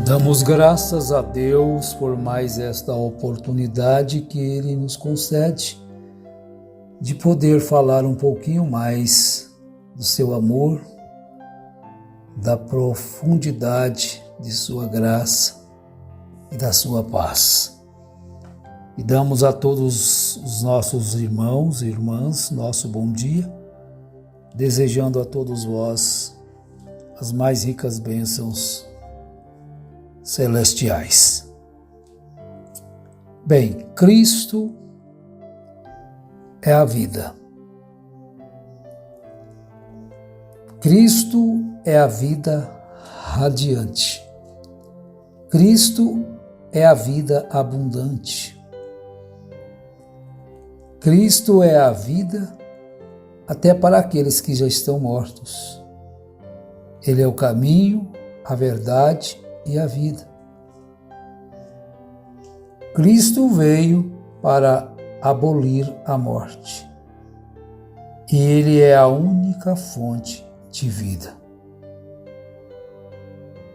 Damos graças a Deus por mais esta oportunidade que Ele nos concede de poder falar um pouquinho mais do seu amor, da profundidade de sua graça e da sua paz. E damos a todos os nossos irmãos e irmãs nosso bom dia, desejando a todos vós as mais ricas bênçãos celestiais. Bem, Cristo é a vida. Cristo é a vida radiante. Cristo é a vida abundante. Cristo é a vida até para aqueles que já estão mortos. Ele é o caminho, a verdade e a vida. Cristo veio para abolir a morte. E Ele é a única fonte de vida.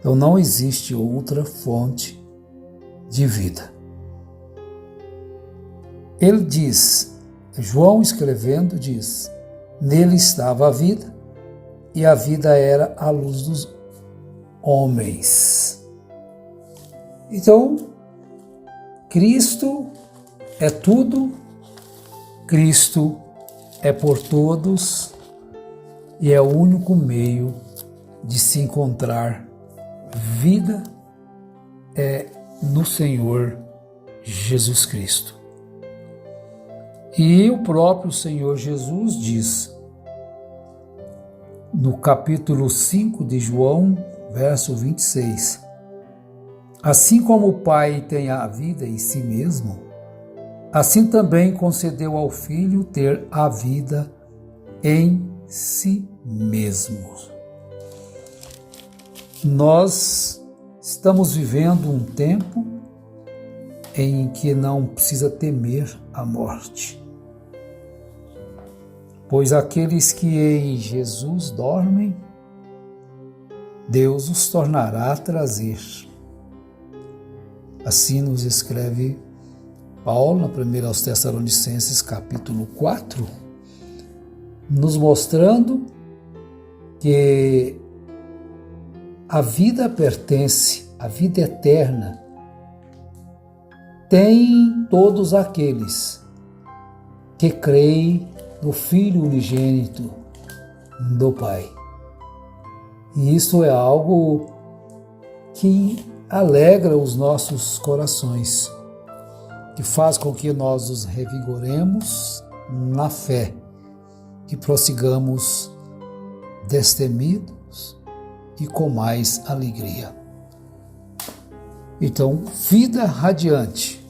Então não existe outra fonte de vida. Ele diz, João escrevendo diz, nele estava a vida, e a vida era a luz dos homens. Então, Cristo é tudo, Cristo é por todos e é o único meio de se encontrar vida no Senhor Jesus Cristo. E o próprio Senhor Jesus diz, no capítulo 5 de João, verso 26, assim como o Pai tem a vida em si mesmo, assim também concedeu ao Filho ter a vida em si mesmo. Nós estamos vivendo um tempo em que não precisa temer a morte, pois aqueles que em Jesus dormem, Deus os tornará a trazer. Assim nos escreve Paulo, na 1 aos Tessalonicenses, capítulo 4, nos mostrando que a vida pertence, a vida eterna, tem todos aqueles que creem no Filho unigênito do Pai. E isso é algo que alegra os nossos corações, que faz com que nós nos revigoremos na fé e prossigamos destemidos e com mais alegria. Então, vida radiante.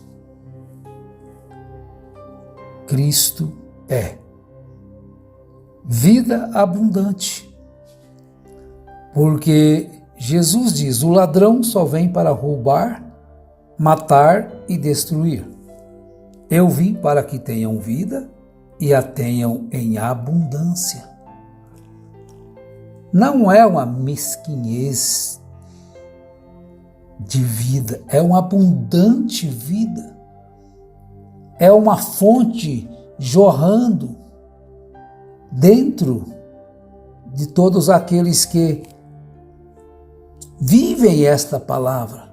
Cristo é. Vida abundante. Porque Jesus diz, o ladrão só vem para roubar, matar e destruir. Eu vim para que tenham vida e a tenham em abundância. Não é uma mesquinhez de vida, é uma abundante vida. É uma fonte jorrando dentro de todos aqueles que vivem esta palavra.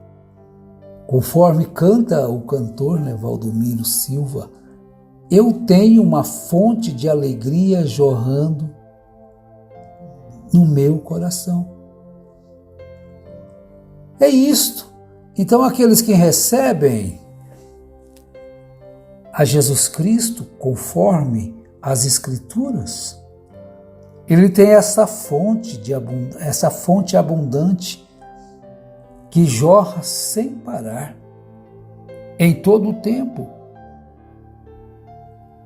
Conforme canta o cantor, Valdomiro Silva, eu tenho uma fonte de alegria jorrando no meu coração. É isto. Então aqueles que recebem a Jesus Cristo conforme as Escrituras, ele tem essa fonte abundante que jorra sem parar, em todo o tempo.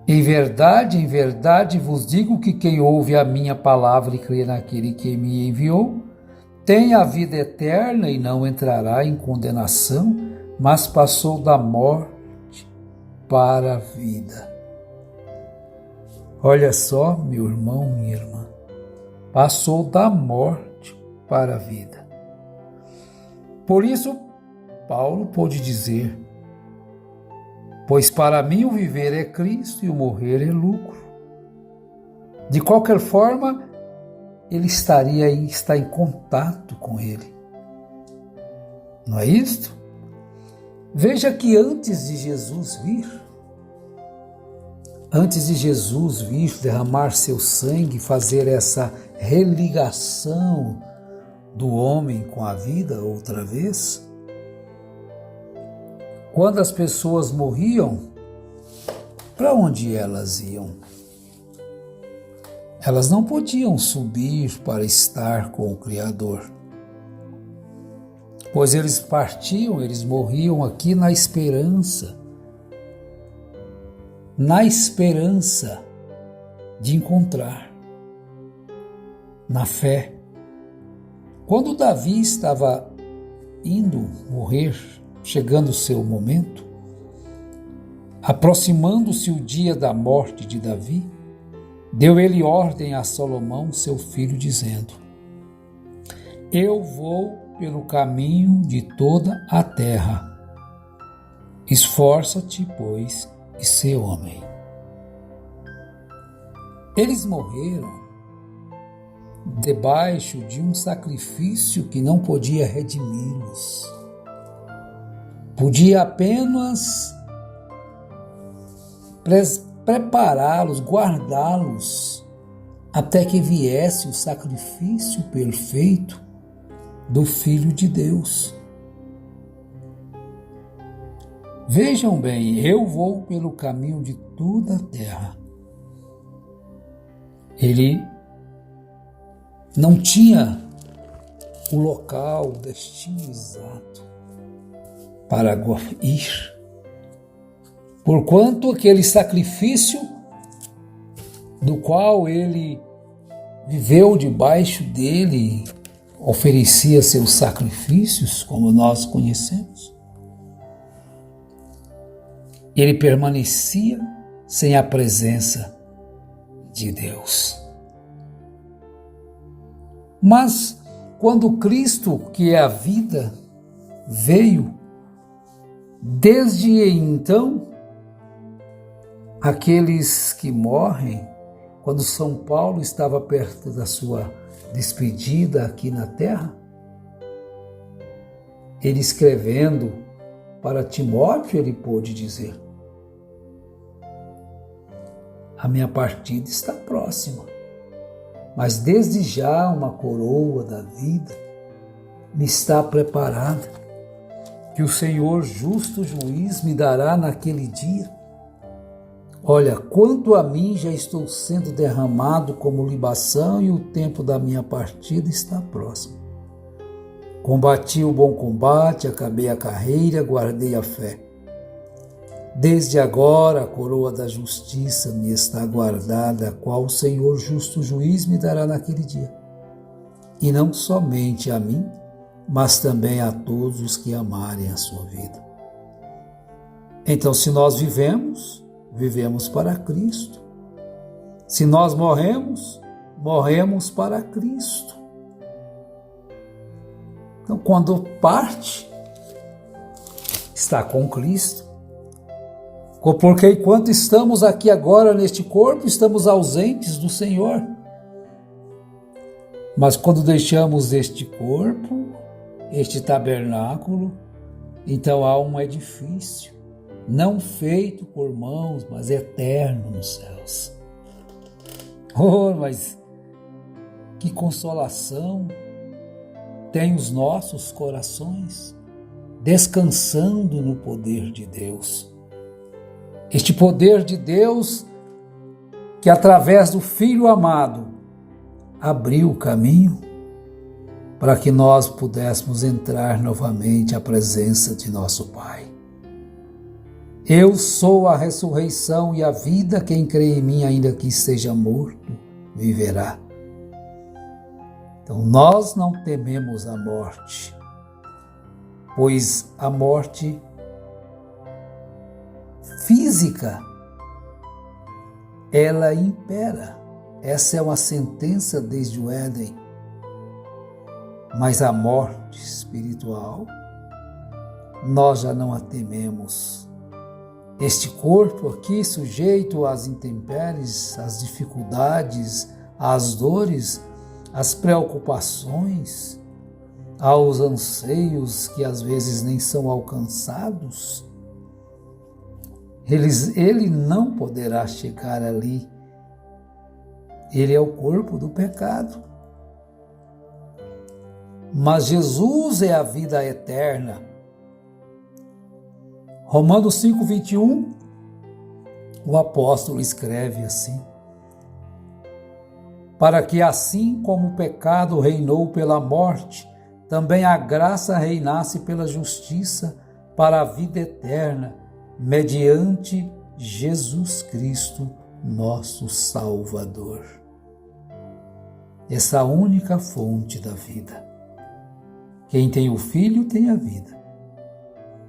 Em verdade vos digo que quem ouve a minha palavra e crê naquele que me enviou, tem a vida eterna e não entrará em condenação, mas passou da morte para a vida. Olha só, meu irmão, minha irmã, passou da morte para a vida. Por isso, Paulo pôde dizer: pois para mim o viver é Cristo e o morrer é lucro. De qualquer forma, ele está em contato com ele. Não é isto? Veja que antes de Jesus vir derramar seu sangue, fazer essa religação do homem com a vida outra vez, quando as pessoas morriam, para onde elas iam? Elas não podiam subir para estar com o Criador, pois eles partiam, eles morriam aqui na esperança de encontrar, na fé. Quando Davi estava indo morrer, chegando o seu momento, aproximando-se o dia da morte de Davi, deu ele ordem a Salomão, seu filho, dizendo: eu vou pelo caminho de toda a terra. Esforça-te, pois, e sê homem. Eles morreram debaixo de um sacrifício que não podia redimi-los. Podia apenas prepará-los, guardá-los, até que viesse o sacrifício perfeito do Filho de Deus. Vejam bem, eu vou pelo caminho de toda a terra. Ele não tinha o local, o destino exato para ir, porquanto aquele sacrifício do qual ele viveu debaixo dele, oferecia seus sacrifícios, como nós conhecemos, ele permanecia sem a presença de Deus. Mas quando Cristo, que é a vida, veio, desde então, aqueles que morrem, quando São Paulo estava perto da sua despedida aqui na terra, ele escrevendo para Timóteo, ele pôde dizer: a minha partida está próxima, mas desde já uma coroa da vida me está preparada, que o Senhor justo juiz me dará naquele dia. Olha, quanto a mim já estou sendo derramado como libação e o tempo da minha partida está próximo. Combati o bom combate, acabei a carreira, guardei a fé. Desde agora a coroa da justiça me está guardada, a qual o Senhor justo juiz me dará naquele dia. E não somente a mim, mas também a todos os que amarem a sua vida. Então, se nós vivemos para Cristo. Se nós morremos para Cristo. Então, quando parte, está com Cristo. Porque enquanto estamos aqui agora neste corpo, estamos ausentes do Senhor. Mas quando deixamos este corpo, este tabernáculo, então há um edifício, não feito por mãos, mas eterno nos céus. Oh, mas que consolação tem os nossos corações descansando no poder de Deus. Este poder de Deus que através do Filho amado abriu o caminho para que nós pudéssemos entrar novamente à presença de nosso Pai. Eu sou a ressurreição e a vida, quem crê em mim, ainda que esteja morto, viverá. Então nós não tememos a morte, pois a morte física, ela impera. Essa é uma sentença desde o Éden. mas a morte espiritual, nós já não a tememos. Este corpo aqui, sujeito às intempéries, às dificuldades, às dores, às preocupações, aos anseios que às vezes nem são alcançados, ele não poderá chegar ali. Ele é o corpo do pecado. Mas Jesus é a vida eterna. Romanos 5:21, o apóstolo escreve assim: para que assim como o pecado reinou pela morte, também a graça reinasse pela justiça para a vida eterna, mediante Jesus Cristo, nosso Salvador. Essa única fonte da vida. Quem tem o Filho tem a vida.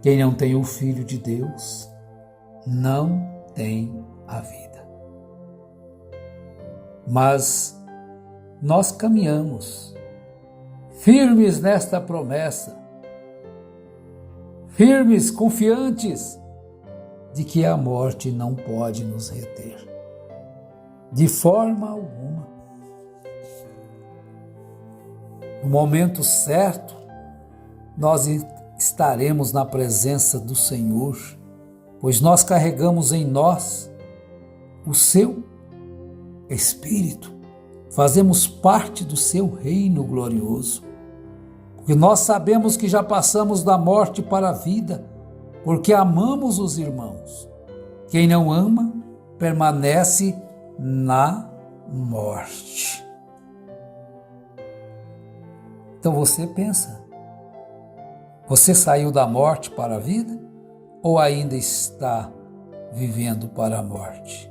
Quem não tem o Filho de Deus não tem a vida. Mas nós caminhamos firmes nesta promessa, firmes, confiantes de que a morte não pode nos reter, de forma alguma. No momento certo, nós estaremos na presença do Senhor, pois nós carregamos em nós o seu Espírito, fazemos parte do seu reino glorioso, porque nós sabemos que já passamos da morte para a vida, porque amamos os irmãos. Quem não ama, permanece na morte. Então você pensa, você saiu da morte para a vida ou ainda está vivendo para a morte?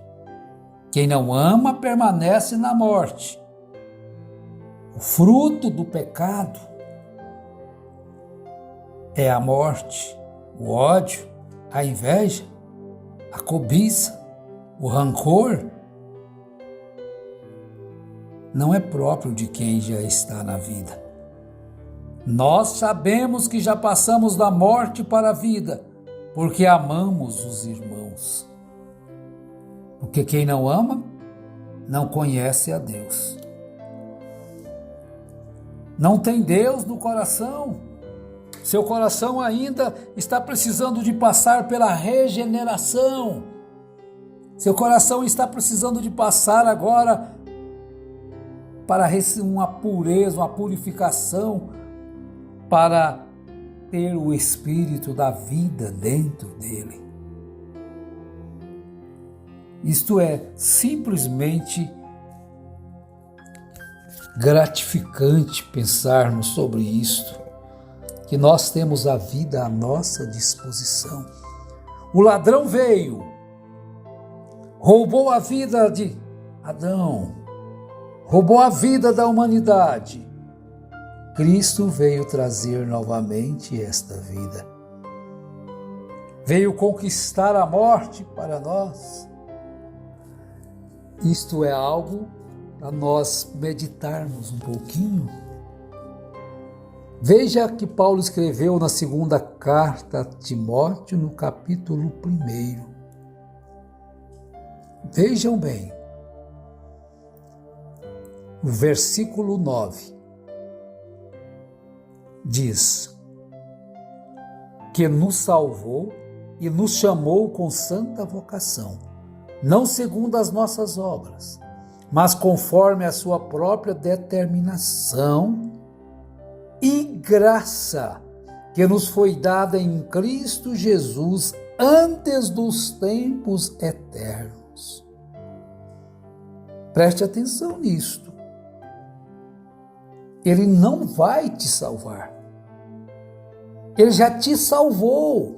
Quem não ama permanece na morte. O fruto do pecado é a morte, o ódio, a inveja, a cobiça, o rancor. Não é próprio de quem já está na vida. Nós sabemos que já passamos da morte para a vida, porque amamos os irmãos. Porque quem não ama, não conhece a Deus. Não tem Deus no coração. Seu coração ainda está precisando de passar pela regeneração. Seu coração está precisando de passar agora para uma pureza, uma purificação, para ter o Espírito da vida dentro dele. Isto é simplesmente gratificante pensarmos sobre isto, que nós temos a vida à nossa disposição. O ladrão veio, roubou a vida de Adão, roubou a vida da humanidade. Cristo veio trazer novamente esta vida. Veio conquistar a morte para nós. Isto é algo para nós meditarmos um pouquinho. Veja que Paulo escreveu na segunda carta a Timóteo, no capítulo 1. Vejam bem, o versículo 9 diz que nos salvou e nos chamou com santa vocação, não segundo as nossas obras, mas conforme a sua própria determinação e graça que nos foi dada em Cristo Jesus antes dos tempos eternos. Preste atenção nisto. Ele não vai te salvar. Ele já te salvou.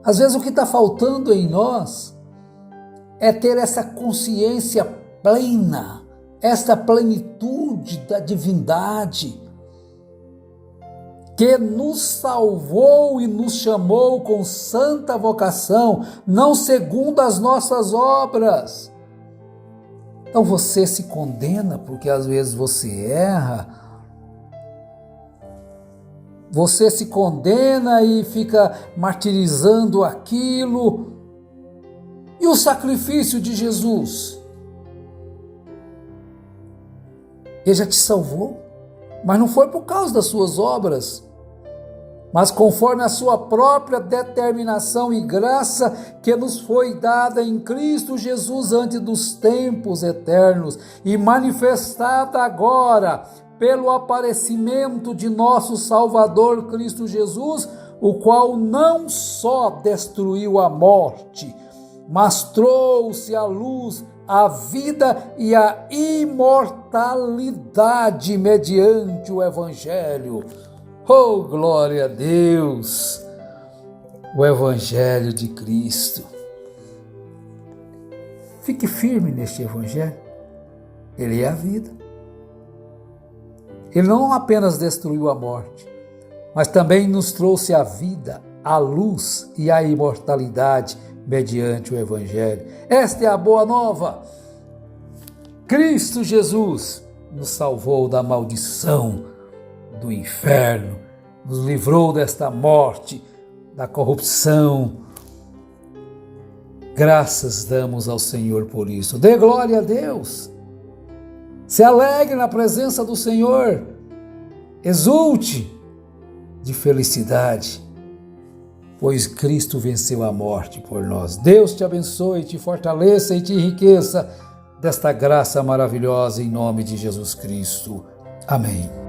Às vezes o que está faltando em nós é ter essa consciência plena, essa plenitude da divindade, que nos salvou e nos chamou com santa vocação, não segundo as nossas obras. Então você se condena porque às vezes você erra, você se condena e fica martirizando aquilo. E o sacrifício de Jesus? Ele já te salvou, mas não foi por causa das suas obras, mas conforme a sua própria determinação e graça que nos foi dada em Cristo Jesus antes dos tempos eternos e manifestada agora pelo aparecimento de nosso Salvador Cristo Jesus, o qual não só destruiu a morte, mas trouxe à luz a vida e a imortalidade mediante o Evangelho. Oh, glória a Deus! O Evangelho de Cristo. Fique firme neste Evangelho. Ele é a vida. Ele não apenas destruiu a morte, mas também nos trouxe a vida, a luz e a imortalidade mediante o Evangelho. Esta é a boa nova. Cristo Jesus nos salvou da maldição do inferno, nos livrou desta morte, da corrupção. Graças damos ao Senhor por isso. Dê glória a Deus. Se alegre na presença do Senhor. Exulte de felicidade, pois Cristo venceu a morte por nós. Deus te abençoe, te fortaleça e te enriqueça desta graça maravilhosa em nome de Jesus Cristo. Amém.